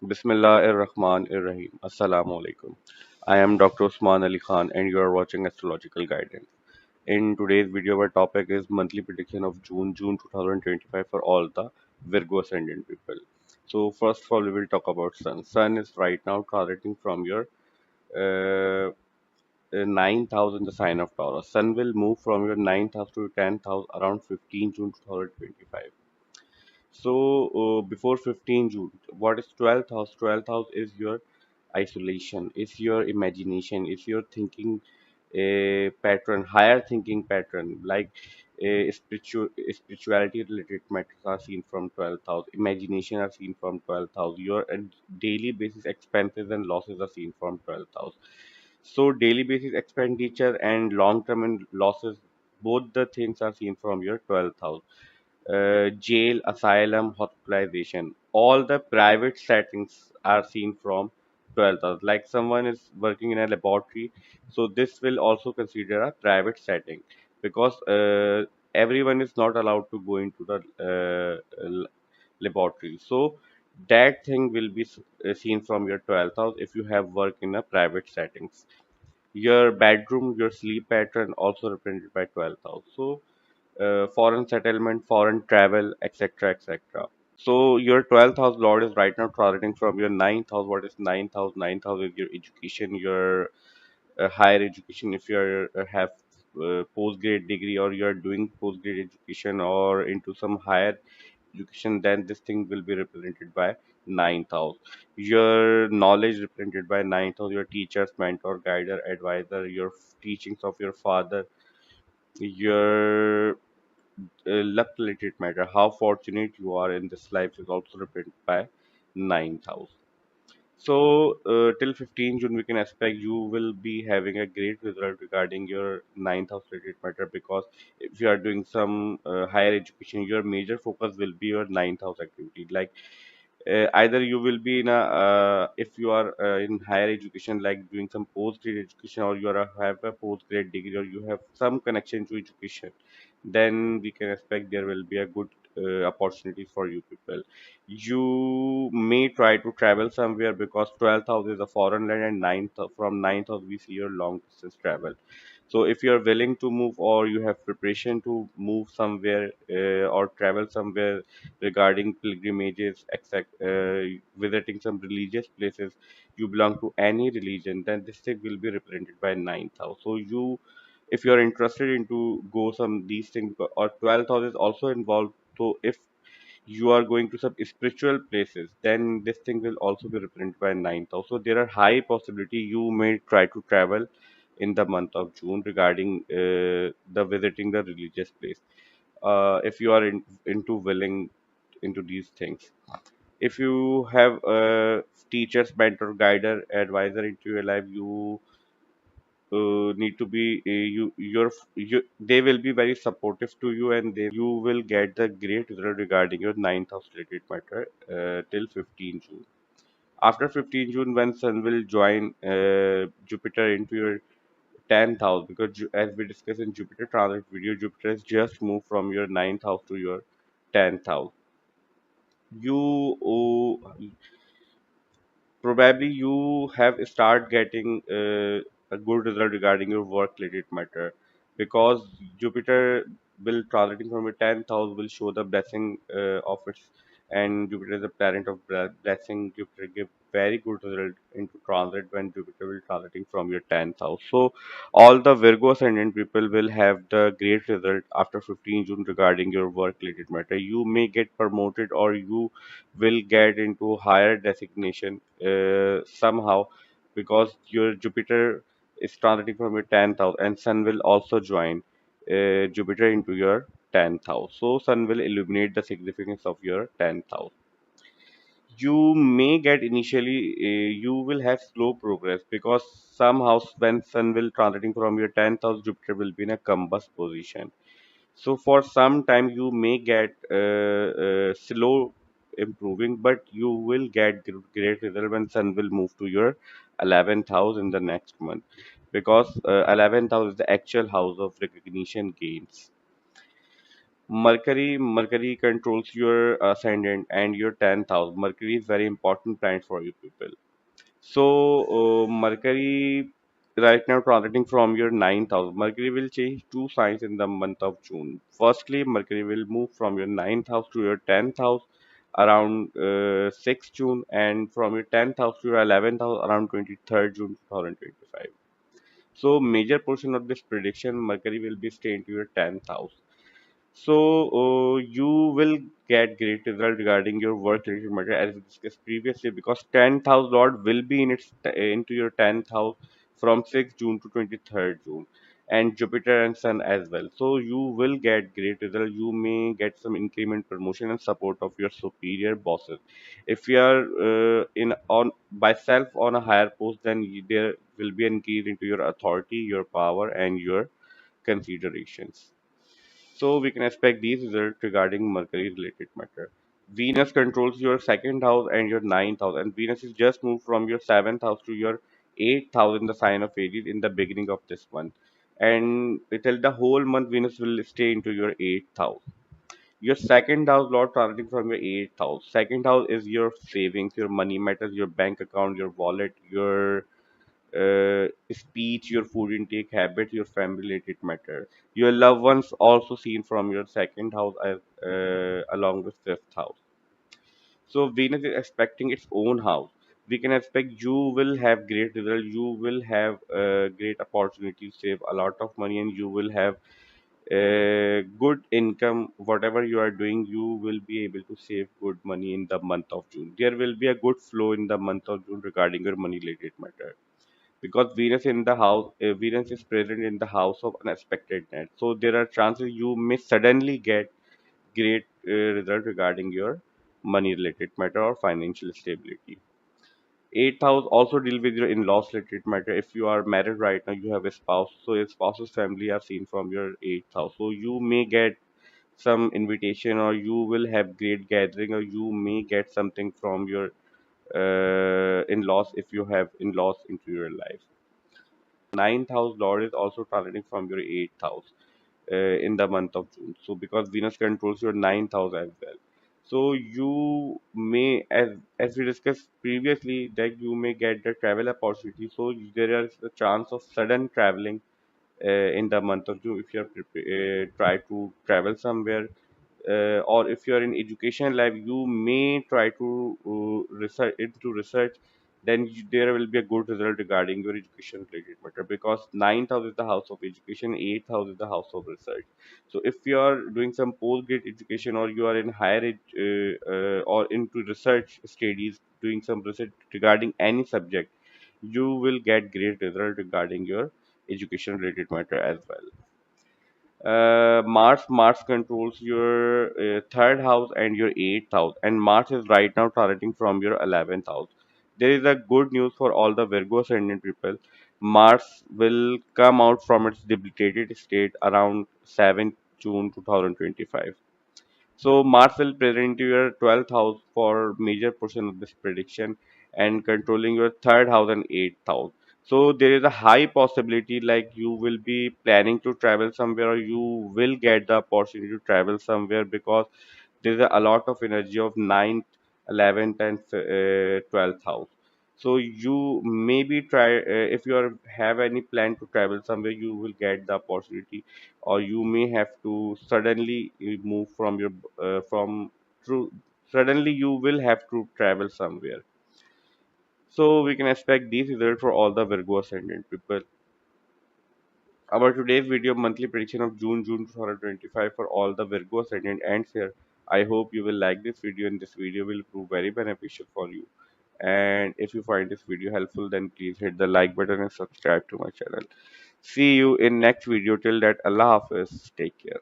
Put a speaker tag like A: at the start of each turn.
A: Bismillahir-Rahmanir-Rahim. Assalamu alaikum. I am Dr. Usman Ali Khan and you are watching Astrological Guidance. In today's video, our topic is monthly prediction of June 2025 for all the Virgo Ascendant people. So first of all, we will talk about Sun. Sun is right now transiting from your ninth house in the sign of Taurus. Sun will move from your ninth house to your 10th house around 15 June 2025. So before 15 June, what is 12th house? 12th house is your isolation, is your imagination, is your thinking pattern, higher thinking pattern, like spirituality related matters are seen from 12th house, imagination are seen from 12th house, your daily basis expenses and losses are seen from 12th house. So daily basis expenditure and long term and losses, both the things are seen from your 12th house. Jail, asylum, hospitalization, all the private settings are seen from 12th house. Like someone is working in a laboratory, so this will also consider a private setting because everyone is not allowed to go into the laboratory. So that thing will be seen from your 12th house if you have work in a private settings. Your bedroom, your sleep pattern also represented by 12th house. So foreign settlement, foreign travel, etc., etc. So your 12th house lord is right now transiting from your ninth house. What is ninth house? Ninth house is your education, your higher education. If you are have post-grade degree or you are doing post-grade education or into some higher education, then this thing will be represented by ninth house. Your knowledge represented by ninth house. Your teachers, mentor, guider, advisor. Your teachings of your father. Your luck related matter, how fortunate you are in this life is also represented by ninth house. So till 15 June, we can expect you will be having a great result regarding your ninth house related matter because if you are doing some higher education, your major focus will be your ninth house activity. Like either you will be in a if you are in higher education like doing some post grade education or you are have a post grade degree or you have some connection to education, then we can expect there will be a good opportunities for you people. You may try to travel somewhere because 12th house is a foreign land and from ninth house we see your long distance travel. So if you are willing to move or you have preparation to move somewhere or travel somewhere regarding pilgrimages, etc., visiting some religious places, you belong to any religion, then this thing will be represented by ninth house. So you, if you are interested into go some these things, or 12th house is also involved. So if you are going to some spiritual places, then this thing will also be represented by ninth house. So there are high possibility you may try to travel in the month of June regarding the visiting the religious place. If you are into willing into these things, if you have a teachers, mentor, guider, advisor into your life, you need to be you they will be very supportive to you and you will get the great result regarding your ninth house related matter till 15 June. After 15 June, when Sun will join Jupiter into your 10th house, because as we discussed in Jupiter transit video, Jupiter has just moved from your ninth house to your 10th house. You probably you have start getting a good result regarding your work related matter because Jupiter will transiting from your 10th house will show the blessing of its, and Jupiter is the planet of blessing. Jupiter give very good result into transit when Jupiter will transiting from your 10th house. So all the Virgo ascendant people will have the great result after 15 June regarding your work related matter. You may get promoted or you will get into higher designation somehow because your Jupiter is transiting from your 10th house and Sun will also join Jupiter into your 10th house. So Sun will illuminate the significance of your 10th house. You may get initially you will have slow progress because somehow when Sun will transiting from your 10th house, Jupiter will be in a combust position. So for some time you may get slow improving, but you will get great result when Sun will move to your 11th house in the next month because 11th house is the actual house of recognition gains. Mercury controls your ascendant and your 10th house. Mercury is very important planet for you people. So, Mercury right now transiting from your ninth house. Mercury will change two signs in the month of June. Firstly, Mercury will move from your ninth house to your 10th house around 6th June, and from your 10th house to your 11th house around 23rd June 2025. So, major portion of this prediction, Mercury will be staying to your 10th house. So you will get great result regarding your work related matter as we discussed previously, because 10th house Lord will be into your 10th house from 6th June to 23rd June, and Jupiter and Sun as well. So you will get great result. You may get some increment, promotion, and support of your superior bosses. If you are in on by self on a higher post, then there will be an increase into your authority, your power, and your considerations. So we can expect these results regarding Mercury related matter. Venus controls your second house and your ninth house, and Venus is just moved from your seventh house to your eighth house in the sign of Aries in the beginning of this month. And till the whole month, Venus will stay into your eighth house. Your second house, Lord, transiting from your eighth house. Second house is your savings, your money matters, your bank account, your wallet, your speech, your food intake habit, your family related matter. Your loved ones also seen from your second house as along with fifth house. So Venus is expecting its own house. We can expect you will have great result. You will have great opportunity to save a lot of money, and you will have good income. Whatever you are doing, you will be able to save good money in the month of June. There will be a good flow in the month of June regarding your money related matter, because Venus is present in the house of unexpected net. So there are chances you may suddenly get great result regarding your money related matter or financial stability. Eighth house also deal with your in-laws related matter. If you are married right now, you have a spouse, so your spouse's family are seen from your eighth house. So you may get some invitation, or you will have great gathering, or you may get something from your in-laws if you have in-laws into your life. Ninth house lord is also transiting from your eighth house in the month of June. So because Venus controls your ninth house as well. So you may, as we discussed previously, that you may get the travel opportunity. So there is a chance of sudden traveling in the month of June if you are try to travel somewhere, or if you are in education life, you may try to research. Then there will be a good result regarding your education related matter, because ninth house is the house of education, eighth house is the house of research. So if you are doing some postgrad education, or you are in or into research studies, doing some research regarding any subject, you will get great result regarding your education related matter as well. Mars controls your third house and your eighth house, and Mars is right now transiting from your 11th house. There is a good news for all the Virgo ascendant people. Mars will come out from its debilitated state around 7th June 2025. So Mars will present your 12th house for major portion of this prediction, and controlling your third house and eighth house. So there is a high possibility like you will be planning to travel somewhere, or you will get the opportunity to travel somewhere, because there is a lot of energy of ninth, 11th, and 12th house. So you maybe try, if you have any plan to travel somewhere, you will get the opportunity, or you may have to suddenly move from your from through suddenly you will have to travel somewhere. So we can expect these results for all the Virgo ascendant people. Our today's video monthly prediction of June 2025 for all the Virgo ascendant ends here. I hope you will like this video, and this video will prove very beneficial for you. And if you find this video helpful, then please hit the like button and subscribe to my channel. See you in next video. Till that, Allah Hafiz. Take care.